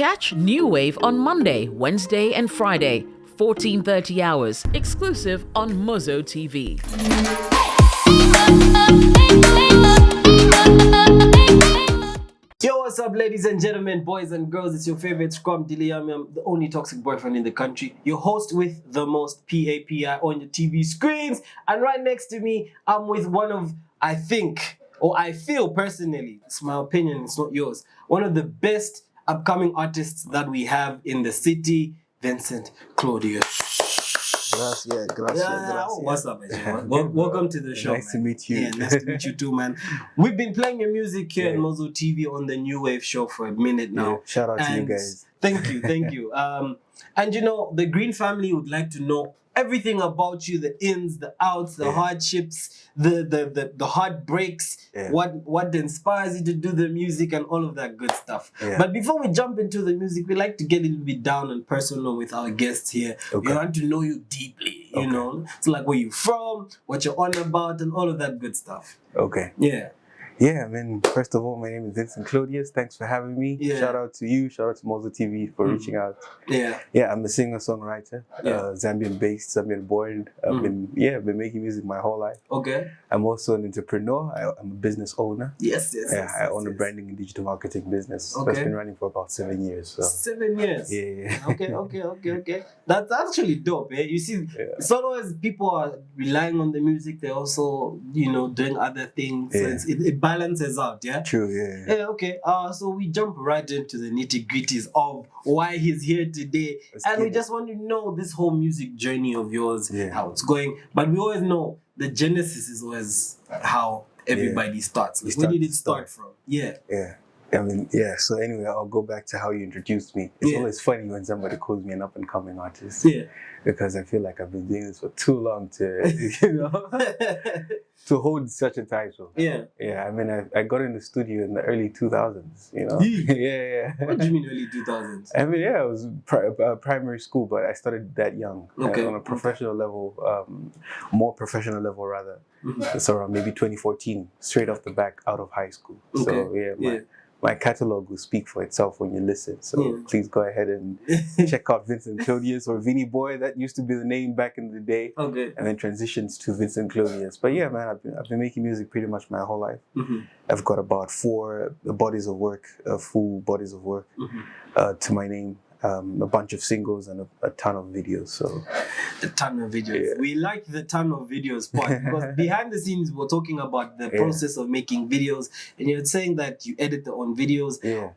Catch New Wave on Monday, Wednesday, and Friday, 14:30 hours, exclusive on Mozo TV. Yo, what's up, ladies and gentlemen, boys and girls? It's your favorite Scrum Diliami. I'm the only toxic boyfriend in the country. Your host with the most PAPI on your TV screens. And right next to me, I'm with one of, I feel personally, it's my opinion, it's not yours, one of the best upcoming artists that we have in the city, Vincent Claudius. Gracias. What's up, man? Welcome to the show. Nice to meet you. Yeah, nice to meet you too, man. We've been playing your music here on Mozo TV on the New Wave show for a minute now. Yeah, shout out to you guys. Thank you. And you know, the Green family would like to know everything about you, the ins, the outs, the hardships, the heartbreaks, what inspires you to do the music and all of that good stuff. Yeah. But before we jump into the music, we like to get a little bit down and personal with our guests here. Okay. We want to know you deeply, you know. So like where you from, what you're on about, and all of that good stuff. Okay. Yeah, I mean, first of all, my name is Vincent Claudius. Thanks for having me. Yeah. Shout out to you. Shout out to Mozo TV for reaching out. Yeah, I'm a singer-songwriter, Zambian-based, Zambian-born. I've been making music my whole life. Okay. I'm also an entrepreneur. I'm a business owner. Yes. I own a branding and digital marketing business. Okay. It's been running for about 7 years. So. 7 years? Yeah. Okay. That's actually dope, eh? You see, so long as people are relying on the music, they're also, doing other things. Yeah. So it balances out, yeah? True, yeah. Okay. So we jump right into the nitty-gritties of why he's here today. We just want to know this whole music journey of yours, how it's going. But we always know the genesis is always how everybody starts. Like, where did it start from? Yeah. So anyway, I'll go back to how you introduced me. It's always funny when somebody calls me an up-and-coming artist. Yeah. Because I feel like I've been doing this for too long to, to hold such a title. Yeah. Yeah, I mean, I got in the studio in the early 2000s, Yeah. What do you mean early 2000s? I mean, I was primary school, but I started that young. Okay. On a professional level, more professional level rather. Mm-hmm. So around maybe 2014, straight off the back out of high school. Okay. So my catalog will speak for itself when you listen. So please go ahead and check out Vincent Claudius or Vinny Boy. That used to be the name back in the day. Okay. And then transitions to Vincent Claudius. But yeah, man, I've been making music pretty much my whole life. Mm-hmm. I've got about 4 bodies of work, full bodies of work to my name. A bunch of singles and a ton of videos. So a ton of videos. Yeah. We like the ton of videos part because behind the scenes we're talking about the process of making videos, and you're saying that you edit their own videos. Yeah.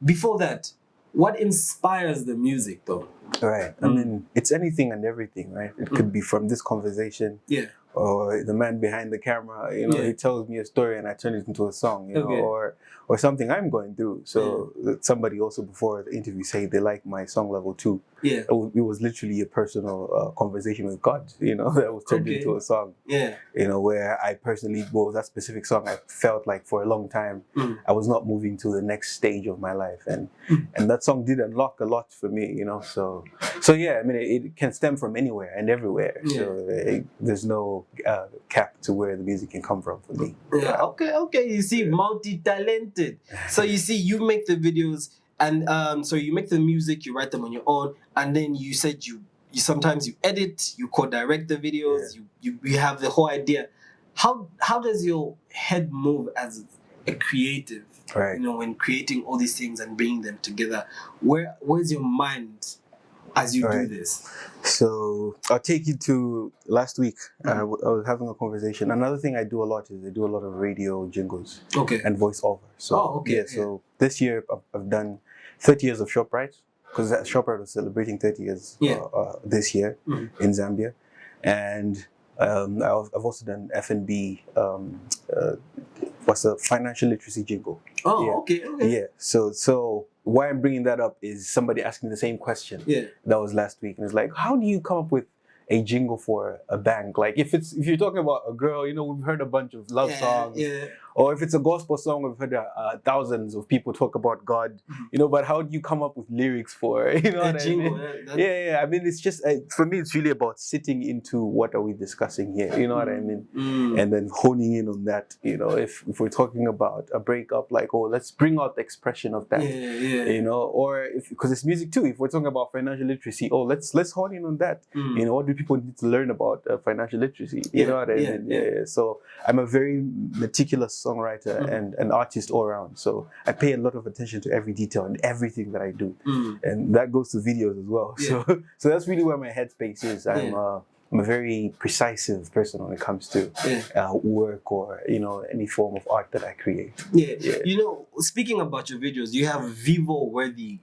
Before that, what inspires the music though? Right. I mean, it's anything and everything, right? It could be from this conversation. Yeah. Or the man behind the camera, he tells me a story and I turn it into a song, or something I'm going through. So somebody also before the interview said they like my song level too. Yeah. It was literally a personal conversation with God, that was turned into a song. Yeah. Where I personally, that specific song, I felt like for a long time, I was not moving to the next stage of my life. And that song did unlock a lot for me, So yeah, I mean, it can stem from anywhere and everywhere. Yeah. So there's no cap to where the music can come from for me. Yeah. Okay. You see, multi-talented. So you see, you make the videos and so you make the music, you write them on your own, and then you said you sometimes you edit, you co-direct the videos, you have the whole idea. How does your head move as a creative? Right. When creating all these things and bringing them together, where's your mind as you do this? So I'll take you to last week. I was having a conversation. Another thing I do a lot is I do a lot of radio jingles and voiceover. So so this year I've done 30 years of ShopRite, because ShopRite was celebrating 30 years this year in Zambia. And I've also done F&B, what's a financial literacy jingle. Yeah. So why I'm bringing that up is somebody asked me the same question. Yeah. That was last week, and it's like, how do you come up with a jingle for a bank? Like if you're talking about a girl, we've heard a bunch of love songs Or if it's a gospel song, we've heard thousands of people talk about God, you know, but how do you come up with lyrics for, you know what I mean? Yeah, I mean, it's just, for me, it's really about sitting into what are we discussing here, you know what I mean? And then honing in on that, you know, if we're talking about a breakup, like, oh, let's bring out the expression of that, you know, or because it's music too, if we're talking about financial literacy, oh, let's hone in on that, you know, what do people need to learn about financial literacy, you know what I mean? So I'm a very meticulous songwriter and an artist all around, so I pay a lot of attention to every detail and everything that I do, and that goes to videos as well. So that's really where my headspace is. I'm a very precise person when it comes to work or, you know, any form of art that I create. You know, speaking about your videos, you have Vivo-worthy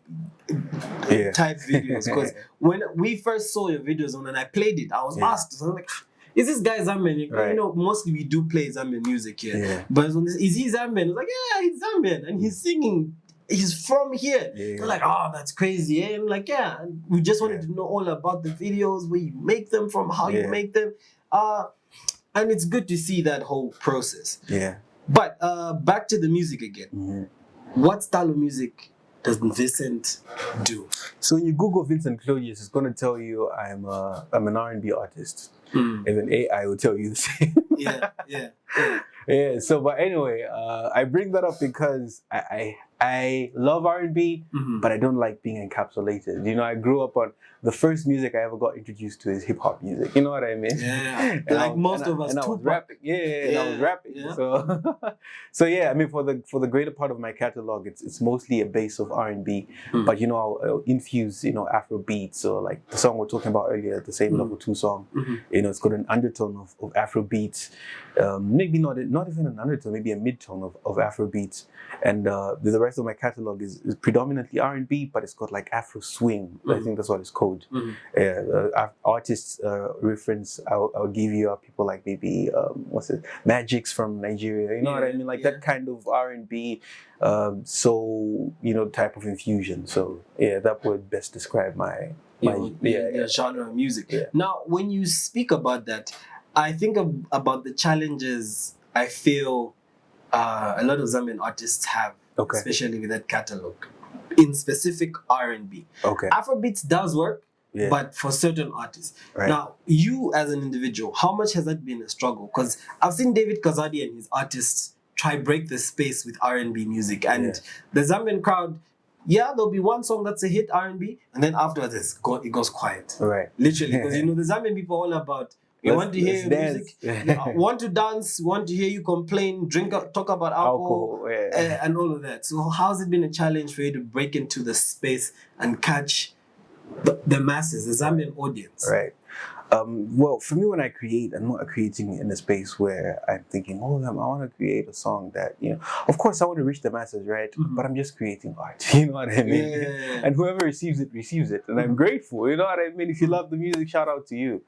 type videos, because when we first saw your videos and I played it, I was asked, I was like, is this guy Zambian? You know, mostly we do play Zambian music here. But is he Zambian? I was like, yeah, he's Zambian. And he's singing, he's from here. They're like, oh, that's crazy. And I'm like, yeah, we just wanted to know all about the videos, where you make them from, how you make them. And it's good to see that whole process. But back to the music again. What style of music does Vincent do? So when you Google Vincent Claudius, it's going to tell you I'm an R&B artist. Even AI will tell you the same. So, but anyway, I bring that up because I love R&B, but I don't like being encapsulated. You know, I grew up on the first music I ever got introduced to is hip hop music. You know what I mean? Like most of us. And I was rapping. And I was rapping. So yeah, I mean, for the greater part of my catalog, it's mostly a base of R&B, but you know, I'll infuse, you know, Afro beats, or like the song we're talking about earlier, the same Level 2 song. You know, it's got an undertone of Afro beats, maybe not even an undertone, maybe a midtone of Afro beats, and the rest of my catalog is predominantly R&B, but it's got like Afro swing. I think that's what it's called. Artists reference I'll give you people like maybe Magic's from Nigeria. You know what I mean? Like that kind of R&B, soul, you know, type of infusion. So yeah, that would best describe my genre of music. Now, when you speak about that, I think about the challenges I feel a lot of Zambian artists have, especially with that catalog, in specific R&B. Afrobeats does work, but for certain artists. Now, you as an individual, how much has that been a struggle? Because I've seen David Kazadi and his artists try break the space with R&B music, and the Zambian crowd, there'll be one song that's a hit R&B, and then afterwards it goes quiet. Literally, because you know the Zambian people are all about, we want to hear music, want to dance, want to hear you complain, talk about alcohol, and all of that. So how's it been a challenge for you to break into the space and catch the masses, the Zambian audience? Well, for me, when I create, I'm not creating in a space where I'm thinking, I want to create a song that, you know, of course I want to reach the masses, right? But I'm just creating art, you know what I mean? And whoever receives it, and I'm grateful, you know what I mean? If you love the music, shout out to you.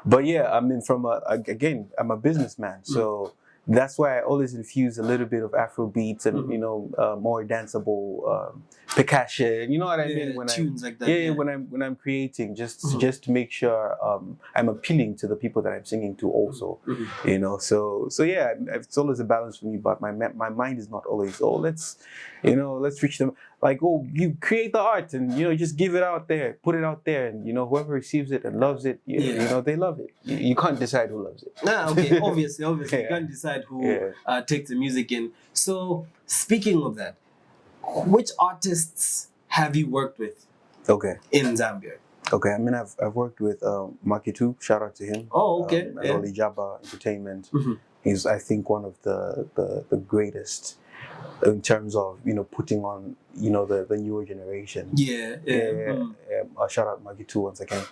But yeah, I mean, again, I'm a businessman, so that's why I always infuse a little bit of Afro beats and you know, more danceable percussion. You know what I mean? When tunes like that. When I'm creating, just to make sure I'm appealing to the people that I'm singing to also. You know, so yeah, it's always a balance for me. But my mind is not always, let's reach them. Like, you create the art and, you know, just give it out there, put it out there, and, you know, whoever receives it and loves it, you know, they love it. You can't decide who loves it. Obviously, you can't decide who takes the music in. So, speaking of that, which artists have you worked with in Zambia? I mean, I've worked with Macky too, shout out to him. Oli Jabba Entertainment. He's, I think, one of the greatest in terms of, you know, putting on, you know, the newer generation. Shout out Macky too once again.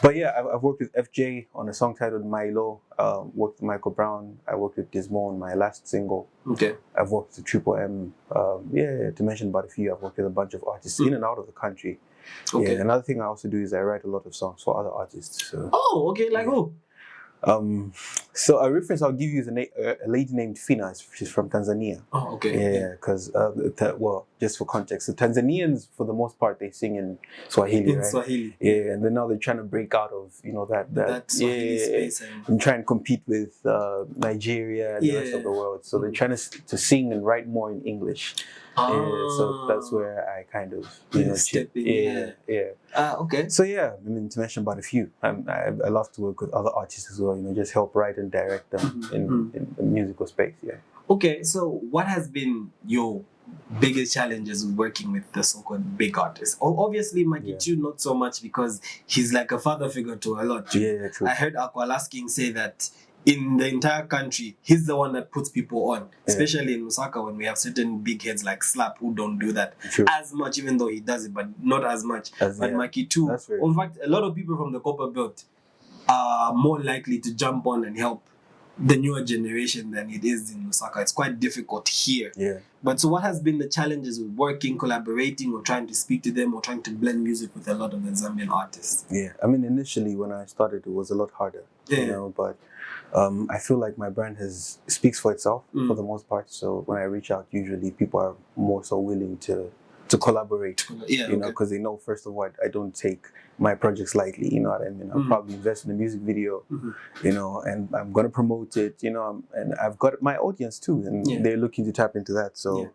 But yeah, I've worked with FJ on a song titled Milo. Worked with Michael Brown. I worked with Dismo on my last single. I've worked with Triple M. To mention about a few, I've worked with a bunch of artists in and out of the country. Another thing I also do is I write a lot of songs for other artists. So. Like who? So a reference I'll give you is a lady named Fina. She's from Tanzania. Oh, okay. Yeah, because well, just for context, the Tanzanians for the most part they sing in Swahili, right? Swahili. Yeah, and then now they're trying to break out of that Swahili space and try and compete with Nigeria and the rest of the world. So they're trying to sing and write more in English. So that's where I kind of step in. Okay. So yeah, I mean, to mention about a few, I love to work with other artists as well. Just help write and direct them in the musical space. Yeah. Okay, so what has been your biggest challenges with working with the so-called big artists? Obviously, Macky too, not so much because he's like a father figure to a lot. Yeah, true. I heard Aqualasking say that in the entire country, he's the one that puts people on, especially in Lusaka when we have certain big heads like Slap who don't do that as much, even though he does it, but not as much. But Macky too. In fact, a lot of people from the Copper Belt are more likely to jump on and help the newer generation than it is in Lusaka. It's quite difficult here. Yeah. But so what has been the challenges with working, collaborating, or trying to speak to them, or trying to blend music with a lot of the Zambian artists? Yeah, I mean, initially when I started, it was a lot harder, but I feel like my brand speaks for itself for the most part. So when I reach out, usually people are more so willing to collaborate, because they know, first of all, I don't take my projects lightly, you know what I mean? I'll probably invest in a music video, and I'm going to promote it, and I've got my audience too, and they're looking to tap into that. So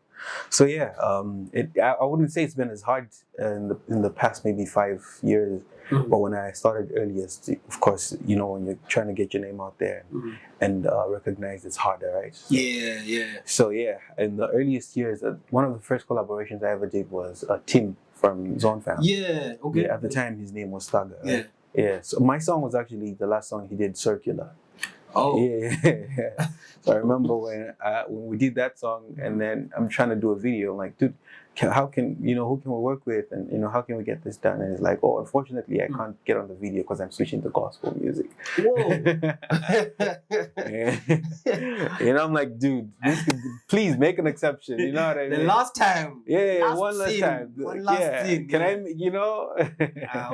I wouldn't say it's been as hard in the past maybe 5 years, but when I started earliest, of course, when you're trying to get your name out there and recognized, it's harder, right? So in the earliest years, one of the first collaborations I ever did was Tim from Zone Fam. Yeah, okay. Yeah, at the time, his name was Staga. Right? Yeah. So my song was actually the last song he did, Circular. Oh. Yeah. So I remember when we did that song, and then I'm trying to do a video. I'm like, dude, who can we work with, and how can we get this done? And it's like, oh, unfortunately, I can't get on the video because I'm switching to gospel music. Whoa. I'm like, dude, please make an exception. You know what I mean? The last time. One last time. One last scene. Can I?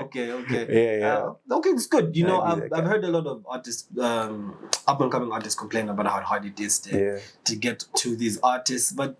Okay. Okay, it's good. I've heard a lot of artists, up and coming artists, complain about how hard it is to get to these artists, but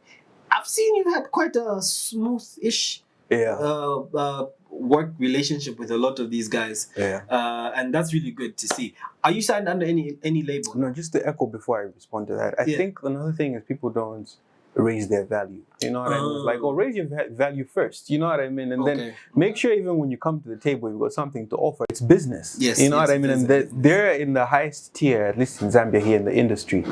I've seen you've had quite a smooth-ish work relationship with a lot of these guys, and that's really good to see. Are you signed under any label? No, just to echo before I respond to that, I think another thing is people don't raise their value. You know what I mean? It's like, raise your value first. You know what I mean? And then make sure even when you come to the table, you've got something to offer. It's business. You know what I mean? And they're in the highest tier, at least in Zambia here in the industry,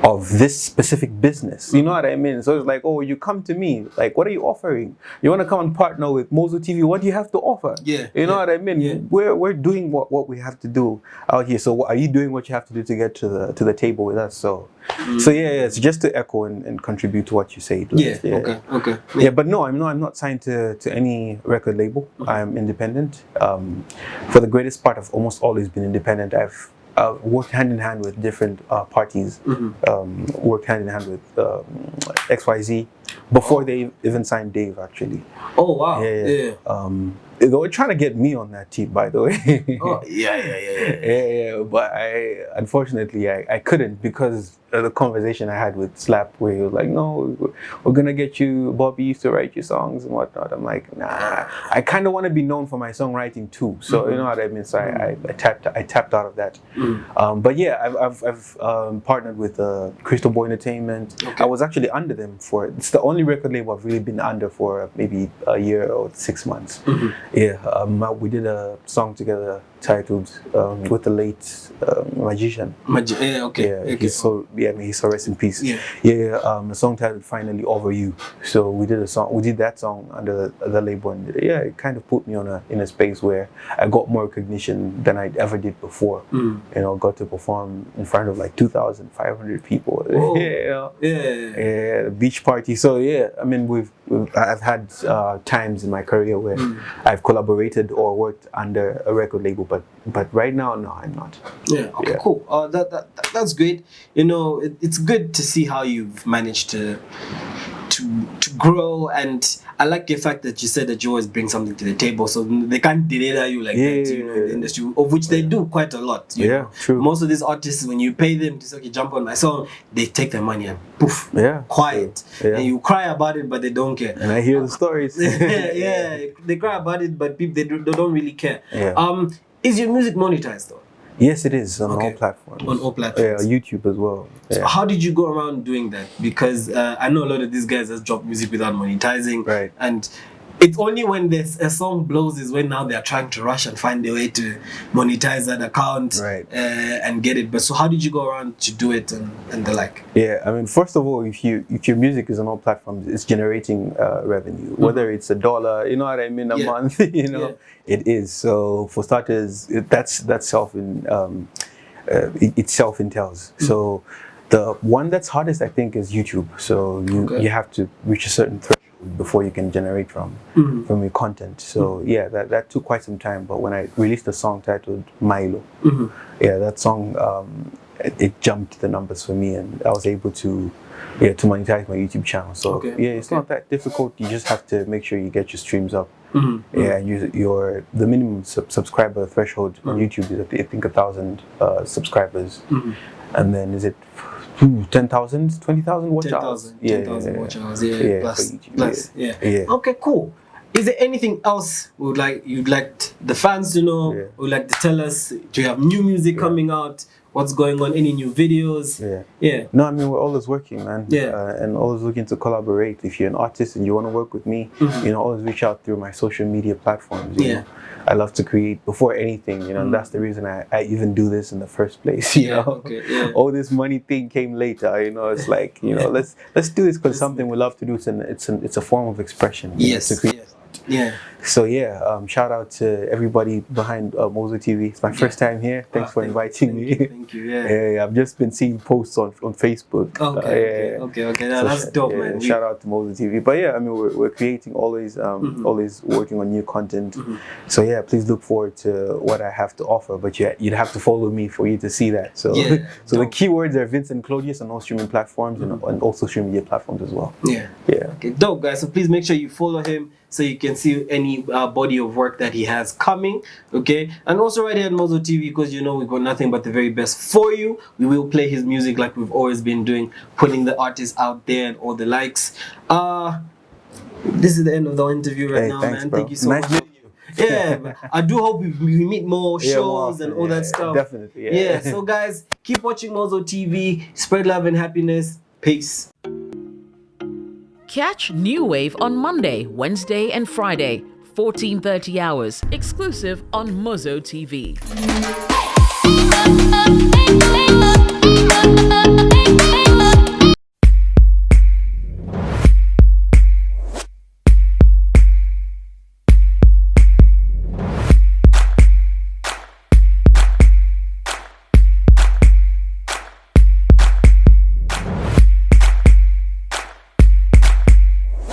of this specific business. You know what I mean? So it's like, you come to me, like, what are you offering? You want to come and partner with Mozo TV? What do you have to offer? You know what I mean? Yeah. We're doing what we have to do out here. So are you doing what you have to do to get to the table with us? So it's just to echo and contribute to what you say. Okay. Yeah, but no, I'm not signed to any record label. I'm independent. For the greatest part, I've almost always been independent. I've worked hand in hand with different parties. Worked hand in hand with XYZ before they even signed Dave, actually. Oh wow! Yeah. They were trying to get me on that team, by the way. Yeah. But unfortunately, I couldn't because of the conversation I had with Slap, where he was like, "No, we're gonna get you. Bobby used to write your songs and whatnot." I'm like, "Nah, I kind of want to be known for my songwriting too." So you know what I mean. So I tapped out of that. But yeah, I've partnered with Crystal Boy Entertainment. I was actually under them it's the only record label I've really been under for maybe a year or 6 months. We did a song together titled with the late magician. He's so rest in peace. The song titled Finally Over You. So we did that song under the label, and it kind of put me in a space where I got more recognition than I ever did before. Got to perform in front of like 2,500 people. The beach party. So I mean I've had times in my career where I've collaborated or worked under a record label, but right now, no, I'm not. Cool. That's great. It's good to see how you've managed to grow. And I like the fact that you said that you always bring something to the table, so they can't deliver you like that, you know, in the industry, of which they do quite a lot. You know? True. Most of these artists, when you pay them to say, okay, jump on my song, they take their money and poof, quiet. And you cry about it, but they don't care. And I hear the stories. They cry about it, but people they don't really care. Is your music monetized though? Yes, it is on all platforms. On all platforms. Yeah, YouTube as well. So how did you go around doing that? Because I know a lot of these guys just drop music without monetizing. Right. And it's only when there's a song blows is when now they're trying to rush and find a way to monetize that account and get it. But so how did you go around to do it and the like? Yeah, I mean, first of all, if your music is on all platforms, it's generating revenue. Whether it's $1, you know what I mean, a month, you know, it is. So for starters, that's self it self entails. So the one that's hardest, I think, is YouTube. So you have to reach a certain threshold before you can generate from your content. So yeah, that took quite some time. But when I released a song titled Milo, that song it jumped the numbers for me, and I was able to monetize my YouTube channel. So it's not that difficult. You just have to make sure you get your streams up. The minimum subscriber threshold on YouTube is I think 1,000 subscribers, and then is it 10,000, 20,000 watch hours? 10,000 watch hours. Plus. Okay, cool. Is there anything else you'd like the fans to know? Would like to tell us? Do you have new music coming out? What's going on? Any new videos? No, I mean, we're always working, man. And always looking to collaborate. If you're an artist and you want to work with me, you know, always reach out through my social media platforms. You know? I love to create before anything, you know, and that's the reason I even do this in the first place, you know. All this money thing came later, you know. It's like, you know, let's do this because something we love to do. It's a form of expression. To create. So shout out to everybody behind Mozo TV. It's my first time here. Thanks for inviting me. Thank you. I've just been seeing posts on Facebook. Okay. No, that's dope, man. Shout out to Mozo TV. But I mean, we're creating always working on new content. So please look forward to what I have to offer. But you'd have to follow me for you to see that. So the keywords are Vincent Claudius on all streaming platforms and on all social media platforms as well. Okay, dope, guys. So please make sure you follow him so you can see any body of work that he has coming, okay? And also right here at Mozo TV, because you know we've got nothing but the very best for you. We will play his music like we've always been doing, putting the artists out there and all the likes. This is the end of the interview now, thanks, man. Bro. Thank you so much. I do hope we meet more shows and all that stuff. Definitely. So guys, keep watching Mozo TV. Spread love and happiness. Peace. Catch New Wave on Monday, Wednesday, and Friday, 14:30 hours, exclusive on Mozo TV.